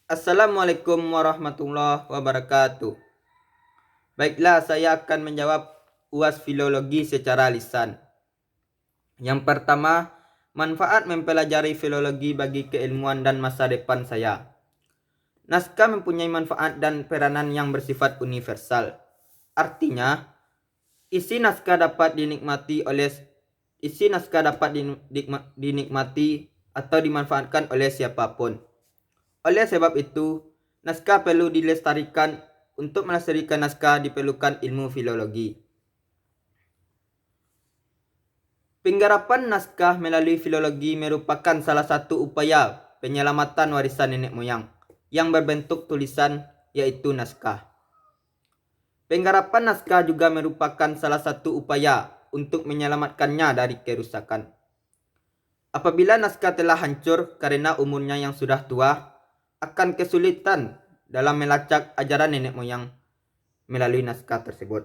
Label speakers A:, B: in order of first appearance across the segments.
A: Assalamualaikum warahmatullahi wabarakatuh. Baiklah, saya akan menjawab UAS filologi secara lisan. Yang pertama, manfaat mempelajari filologi bagi keilmuan dan masa depan saya. Naskah mempunyai manfaat dan peranan yang bersifat universal. Artinya, isi naskah dapat dinikmati atau dimanfaatkan oleh siapapun. Oleh sebab itu, naskah perlu dilestarikan. Untuk melestarikan naskah diperlukan ilmu filologi. Penggarapan naskah melalui filologi merupakan salah satu upaya penyelamatan warisan nenek moyang yang berbentuk tulisan, yaitu naskah. Penggarapan naskah juga merupakan salah satu upaya untuk menyelamatkannya dari kerusakan. Apabila naskah telah hancur karena umurnya yang sudah tua, akan kesulitan dalam melacak ajaran nenek moyang melalui naskah tersebut.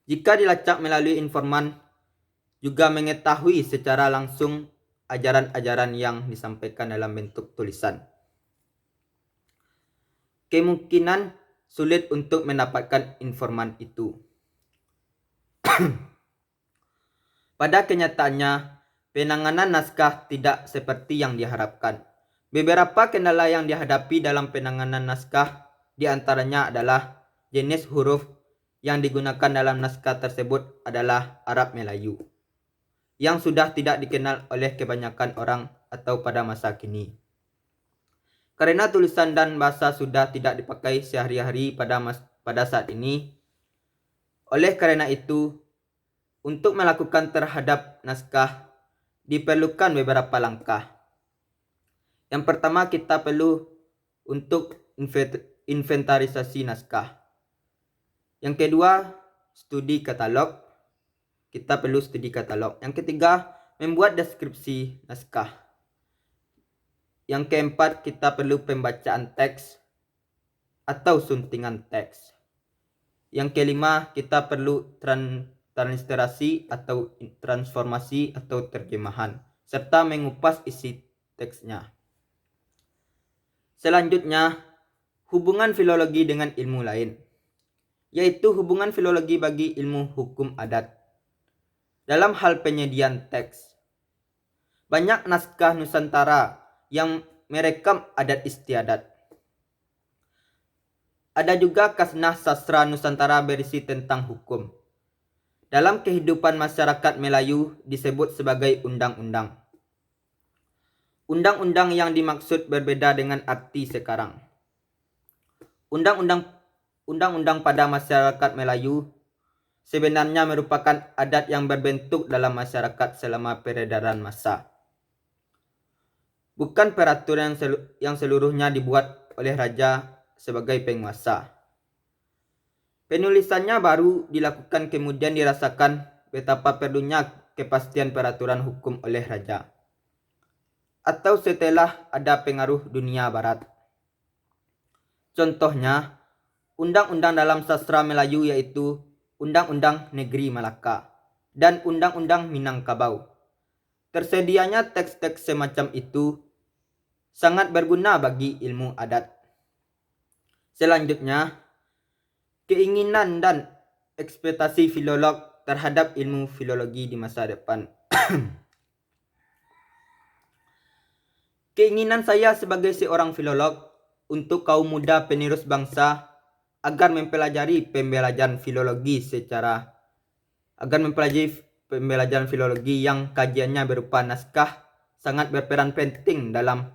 A: Jika dilacak melalui informan, juga mengetahui secara langsung ajaran-ajaran yang disampaikan dalam bentuk tulisan. Kemungkinan sulit untuk mendapatkan informan itu. Pada kenyataannya, penanganan naskah tidak seperti yang diharapkan. Beberapa kendala yang dihadapi dalam penanganan naskah diantaranya adalah jenis huruf yang digunakan dalam naskah tersebut adalah Arab Melayu, yang sudah tidak dikenal oleh kebanyakan orang atau pada masa kini. Karena tulisan dan bahasa sudah tidak dipakai sehari-hari pada saat ini, oleh karena itu, untuk melakukan terhadap naskah diperlukan beberapa langkah. Yang pertama, kita perlu untuk inventarisasi naskah. Yang kedua, studi katalog. Kita perlu studi katalog. Yang ketiga, membuat deskripsi naskah. Yang keempat, kita perlu pembacaan teks atau suntingan teks. Yang kelima, kita perlu transliterasi atau transformasi atau terjemahan, serta mengupas isi teksnya. Selanjutnya, hubungan filologi dengan ilmu lain, yaitu hubungan filologi bagi ilmu hukum adat. Dalam hal penyediaan teks, banyak naskah Nusantara yang merekam adat istiadat. Ada juga kasnah sastra Nusantara berisi tentang hukum. Dalam kehidupan masyarakat Melayu disebut sebagai undang-undang. Undang-undang yang dimaksud berbeda dengan arti sekarang. Undang-undang pada masyarakat Melayu sebenarnya merupakan adat yang berbentuk dalam masyarakat selama peredaran massa. Bukan peraturan yang seluruhnya dibuat oleh raja sebagai penguasa. Penulisannya baru dilakukan kemudian dirasakan betapa perlunya kepastian peraturan hukum oleh raja, atau setelah ada pengaruh dunia barat. Contohnya, undang-undang dalam sastra Melayu yaitu Undang-Undang Negeri Malaka dan Undang-Undang Minangkabau. Tersedianya teks-teks semacam itu sangat berguna bagi ilmu adat. Selanjutnya, keinginan dan ekspektasi filolog terhadap ilmu filologi di masa depan. Keinginan saya sebagai seorang filolog untuk kaum muda penerus bangsa agar mempelajari pembelajaran filologi yang kajiannya berupa naskah sangat berperan penting dalam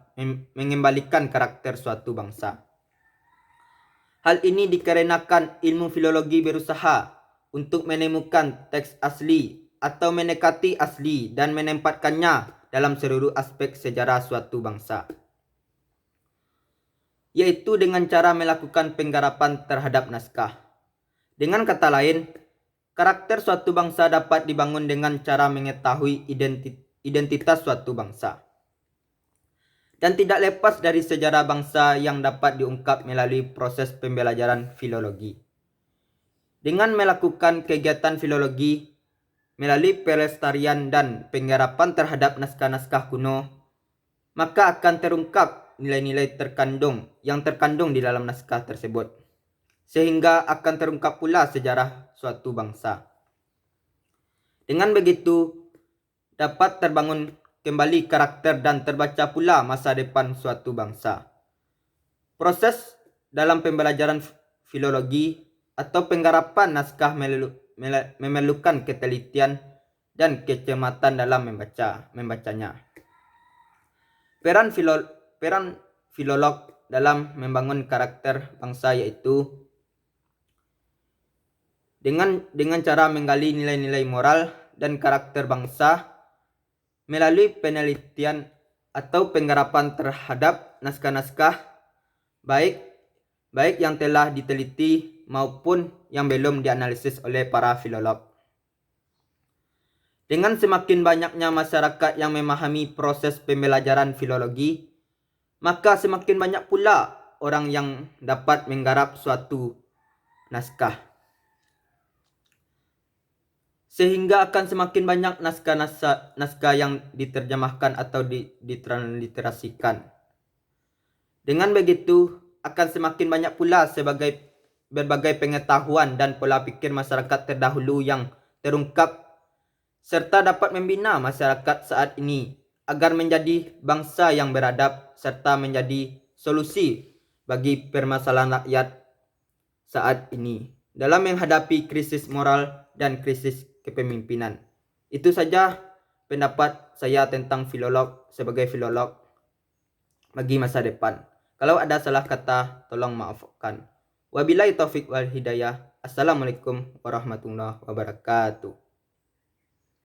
A: mengembalikan karakter suatu bangsa. Hal ini dikarenakan ilmu filologi berusaha untuk menemukan teks asli atau mendekati asli dan menempatkannya dalam seluruh aspek sejarah suatu bangsa, yaitu dengan cara melakukan penggarapan terhadap naskah. Dengan kata lain, karakter suatu bangsa dapat dibangun dengan cara mengetahui identitas suatu bangsa, dan tidak lepas dari sejarah bangsa yang dapat diungkap melalui proses pembelajaran filologi. Dengan melakukan kegiatan filologi melalui pelestarian dan penggarapan terhadap naskah-naskah kuno, maka akan terungkap nilai-nilai yang terkandung di dalam naskah tersebut, sehingga akan terungkap pula sejarah suatu bangsa. Dengan begitu, dapat terbangun kembali karakter dan terbaca pula masa depan suatu bangsa. Proses dalam pembelajaran filologi atau penggarapan naskah memerlukan ketelitian dan kecermatan dalam membacanya. Peran filolog dalam membangun karakter bangsa yaitu dengan cara menggali nilai-nilai moral dan karakter bangsa melalui penelitian atau penggarapan terhadap naskah-naskah baik yang telah diteliti maupun yang belum dianalisis oleh para filolog. Dengan semakin banyaknya masyarakat yang memahami proses pembelajaran filologi, maka semakin banyak pula orang yang dapat menggarap suatu naskah. Sehingga akan semakin banyak naskah yang diterjemahkan atau ditransliterasikan. Dengan begitu, akan semakin banyak pula berbagai pengetahuan dan pola pikir masyarakat terdahulu yang terungkap, serta dapat membina masyarakat saat ini agar menjadi bangsa yang beradab serta menjadi solusi bagi permasalahan rakyat saat ini dalam menghadapi krisis moral dan krisis kepemimpinan. Itu saja pendapat saya tentang sebagai filolog bagi masa depan. Kalau ada salah kata, tolong maafkan. Wabillahi taufik wal hidayah. Assalamualaikum warahmatullahi wabarakatuh.